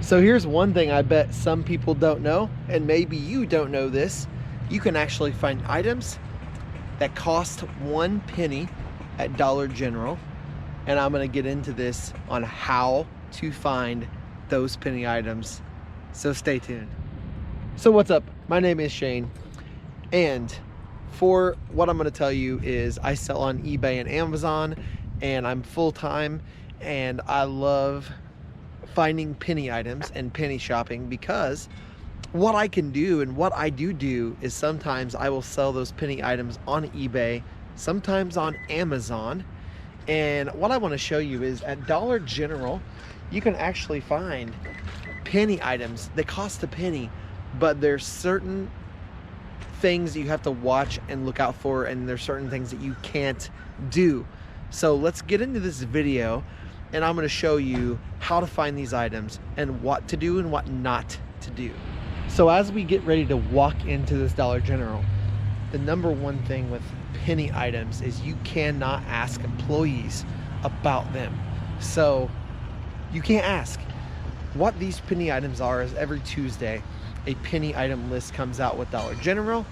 So here's one thing I bet some people don't know, and maybe you don't know this. You can actually find items that cost 1 penny at Dollar General. And I'm gonna get into this on how to find those penny items. So stay tuned. So what's up? My name is Shane. And for what I'm gonna tell you is I sell on eBay and Amazon, and I'm full-time, and I love finding penny items and penny shopping because what I can do and what I do is sometimes I will sell those penny items on eBay, sometimes on Amazon. And what I want to show you is at Dollar General, you can actually find penny items that cost a penny, but there's certain things that you have to watch and look out for, and there's certain things that you can't do. So let's get into this video, and I'm going to show you how to find these items and what to do and what not to do. So as we get ready to walk into this Dollar General, the number one thing with penny items is you cannot ask employees about them. So you can't ask. What these penny items are is every Tuesday a penny item list comes out with Dollar General,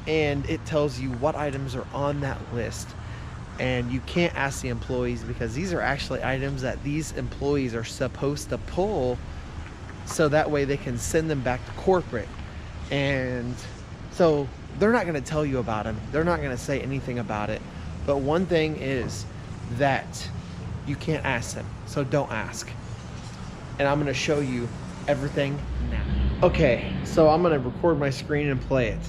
and it tells you what items are on that list. And you can't ask the employees because these are actually items that these employees are supposed to pull, so that way they can send them back to corporate. And so they're not going to tell you about them. They're not going to say anything about it. But one thing is that you can't ask them. So don't ask. And I'm going to show you everything now. Okay, so I'm going to record my screen and play it.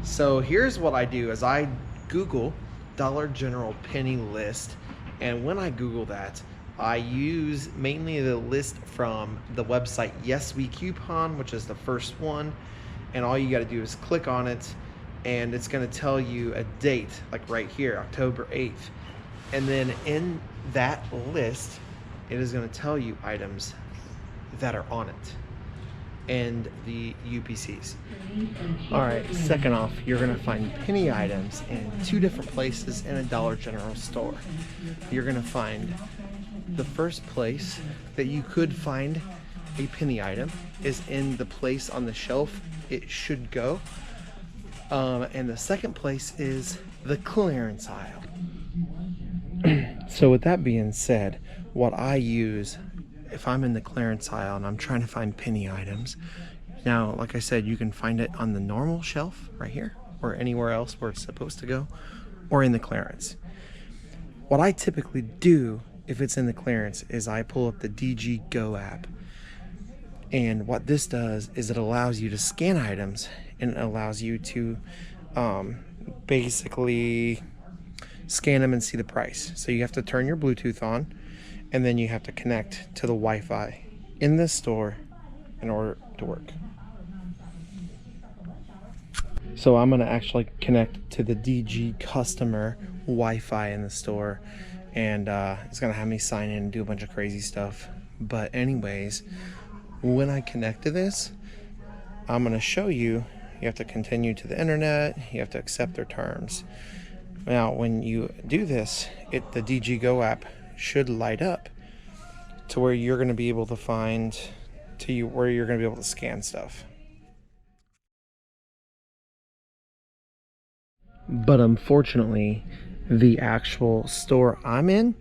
So here's what I do is I Google Dollar General penny list. And when I Google that, I use mainly the list from the website Yes We Coupon, which is the first one. And all you got to do is click on it, and it's going to tell you a date, like right here, October 8th. And then in that list, it is going to tell you items that are on it and the UPCs. All right, second off, you're going to find penny items in 2 different places in a Dollar General store. You're going to find the first place that you could find a penny item is in the place on the shelf it should go. And the second place is the clearance aisle. So with that being said, what I use if I'm in the clearance aisle and I'm trying to find penny items, now like I said, you can find it on the normal shelf right here or anywhere else where it's supposed to go, or in the clearance. What I typically do if it's in the clearance is I pull up the DG Go app. And what this does is it allows you to scan items, and it allows you to basically scan them and see the price. So you have to turn your Bluetooth on, and then you have to connect to the Wi-Fi in this store in order to work. So I'm gonna actually connect to the DG customer Wi-Fi in the store, and it's gonna have me sign in and do a bunch of crazy stuff. But anyways, when I connect to this, I'm going to show you, you have to continue to the internet, you have to accept their terms. Now, when you do this, the DG Go app should light up to where you're going to be able to find, where you're going to be able to scan stuff. But unfortunately, the actual store I'm in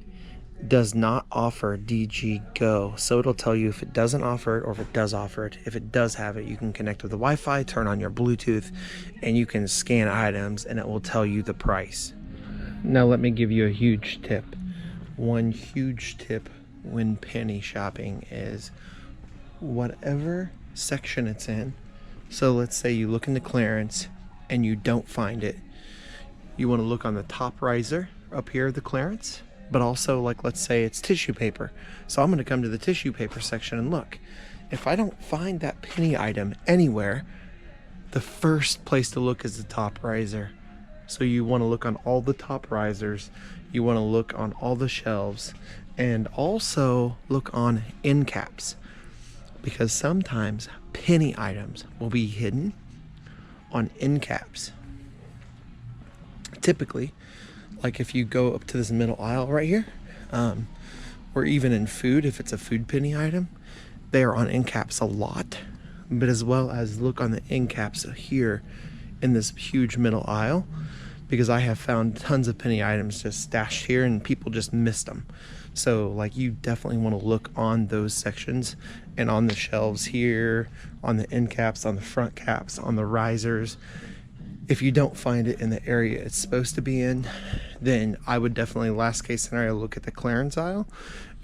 does not offer DG Go, so it'll tell you if it doesn't offer it or if it does offer it. If it does have it, you can connect with the Wi-Fi, turn on your Bluetooth, and you can scan items, and it will tell you the price. Now let me give you a huge tip. One huge tip when penny shopping is whatever section it's in. So let's say you look in the clearance and you don't find it. You want to look on the top riser up here, the clearance. But also, like, let's say it's tissue paper. So I'm going to come to the tissue paper section and look. If I don't find that penny item anywhere, the first place to look is the top riser. So you want to look on all the top risers. You want to look on all the shelves. And also look on end caps. Because sometimes penny items will be hidden on end caps. Typically, like if you go up to this middle aisle right here, or even in food, if it's a food penny item, they are on end caps a lot, but as well as look on the end caps here in this huge middle aisle, because I have found tons of penny items just stashed here and people just missed them. So like, you definitely want to look on those sections and on the shelves here, on the end caps, on the front caps, on the risers. If you don't find it in the area it's supposed to be in, then I would definitely, last case scenario, look at the clearance aisle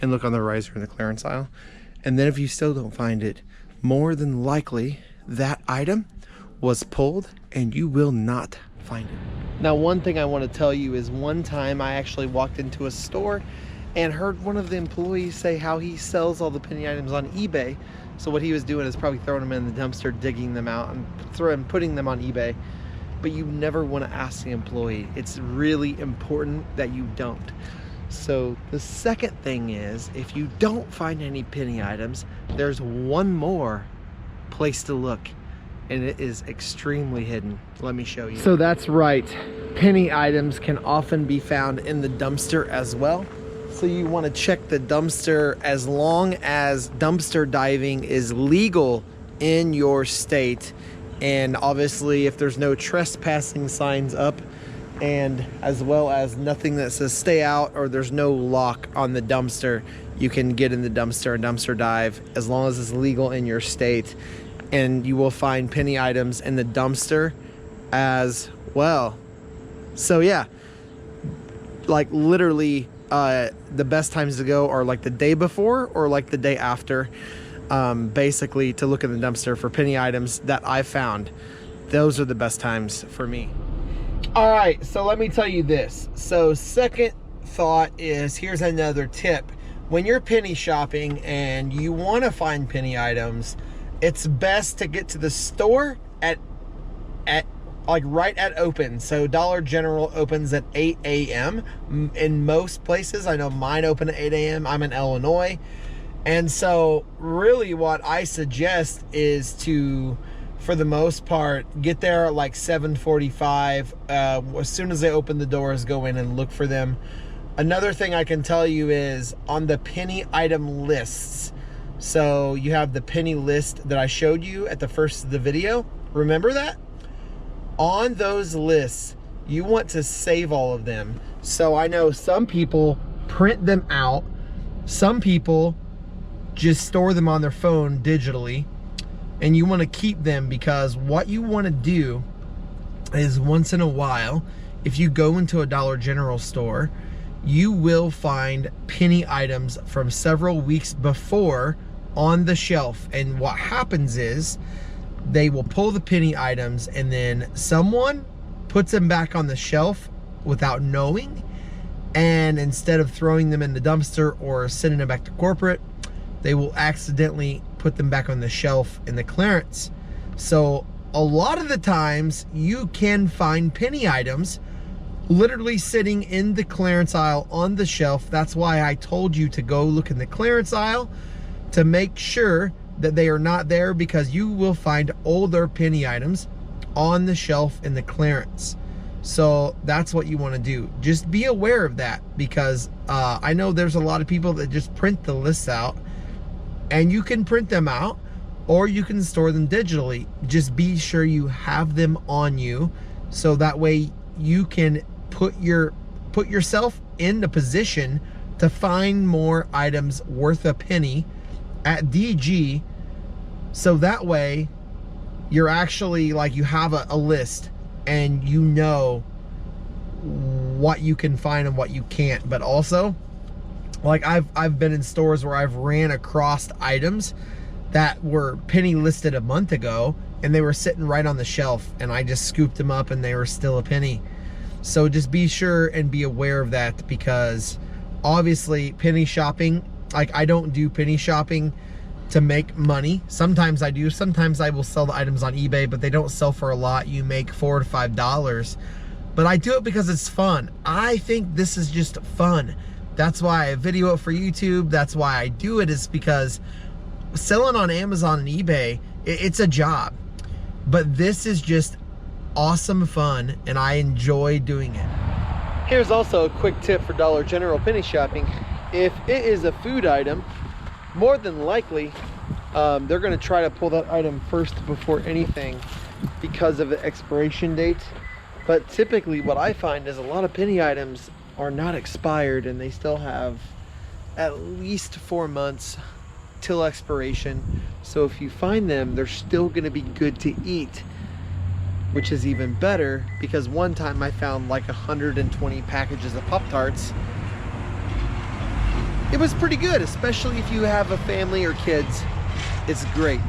and look on the riser in the clearance aisle. And then if you still don't find it, more than likely that item was pulled and you will not find it. Now, one thing I want to tell you is, one time I actually walked into a store and heard one of the employees say how he sells all the penny items on eBay. So what he was doing is probably throwing them in the dumpster, digging them out and putting them on eBay. But you never want to ask the employee. It's really important that you don't. So the second thing is, if you don't find any penny items, there's one more place to look, and it is extremely hidden. Let me show you. So that's right, penny items can often be found in the dumpster as well. So you want to check the dumpster as long as dumpster diving is legal in your state, and obviously if there's no trespassing signs up, and as well as nothing that says stay out, or there's no lock on the dumpster, you can get in the dumpster and dumpster dive as long as it's legal in your state. And you will find penny items in the dumpster as well. So yeah, like literally the best times to go are like the day before or like the day after, basically, to look in the dumpster for penny items that I found. Those are the best times for me. All right, so let me tell you this. So second thought is, here's another tip. When you're penny shopping and you want to find penny items, it's best to get to the store at like right at open. So Dollar General opens at 8 a.m. in most places. I know mine open at 8 a.m. I'm in Illinois. And so really what I suggest is to, for the most part, get there at like 7:45. As soon as they open the doors, go in and look for them. Another thing I can tell you is on the penny item lists. So you have the penny list that I showed you at the first of the video. Remember that? On those lists, you want to save all of them. So I know some people print them out. Some people just store them on their phone digitally. And you want to keep them, because what you want to do is, once in a while, if you go into a Dollar General store, you will find penny items from several weeks before on the shelf. And what happens is, they will pull the penny items and then someone puts them back on the shelf without knowing. And instead of throwing them in the dumpster or sending them back to corporate, they will accidentally put them back on the shelf in the clearance. So a lot of the times you can find penny items literally sitting in the clearance aisle on the shelf. That's why I told you to go look in the clearance aisle to make sure that they are not there, because you will find older penny items on the shelf in the clearance. So that's what you want to do. Just be aware of that, because I know there's a lot of people that just print the lists out, and you can print them out or you can store them digitally. Just be sure you have them on you, so that way you can put yourself in the position to find more items worth a penny at DG. So that way you're actually like, you have a list and you know what you can find and what you can't. But also, like, I've been in stores where I've ran across items that were penny listed a month ago and they were sitting right on the shelf, and I just scooped them up and they were still a penny. So just be sure and be aware of that, because obviously penny shopping, like, I don't do penny shopping to make money. Sometimes I do. Sometimes I will sell the items on eBay, but they don't sell for a lot. You make $4 to $5. But I do it because it's fun. I think this is just fun. That's why I video it for YouTube. That's why I do it, is because selling on Amazon and eBay, it's a job. But this is just awesome fun, and I enjoy doing it. Here's also a quick tip for Dollar General penny shopping. If it is a food item, more than likely They're going to try to pull that item first before anything because of the expiration date. But typically what I find is a lot of penny items are not expired and they still have at least 4 months till expiration. So if you find them, they're still going to be good to eat, which is even better, because one time I found like 120 packages of Pop-Tarts. It was pretty good, especially if you have a family or kids. It's great.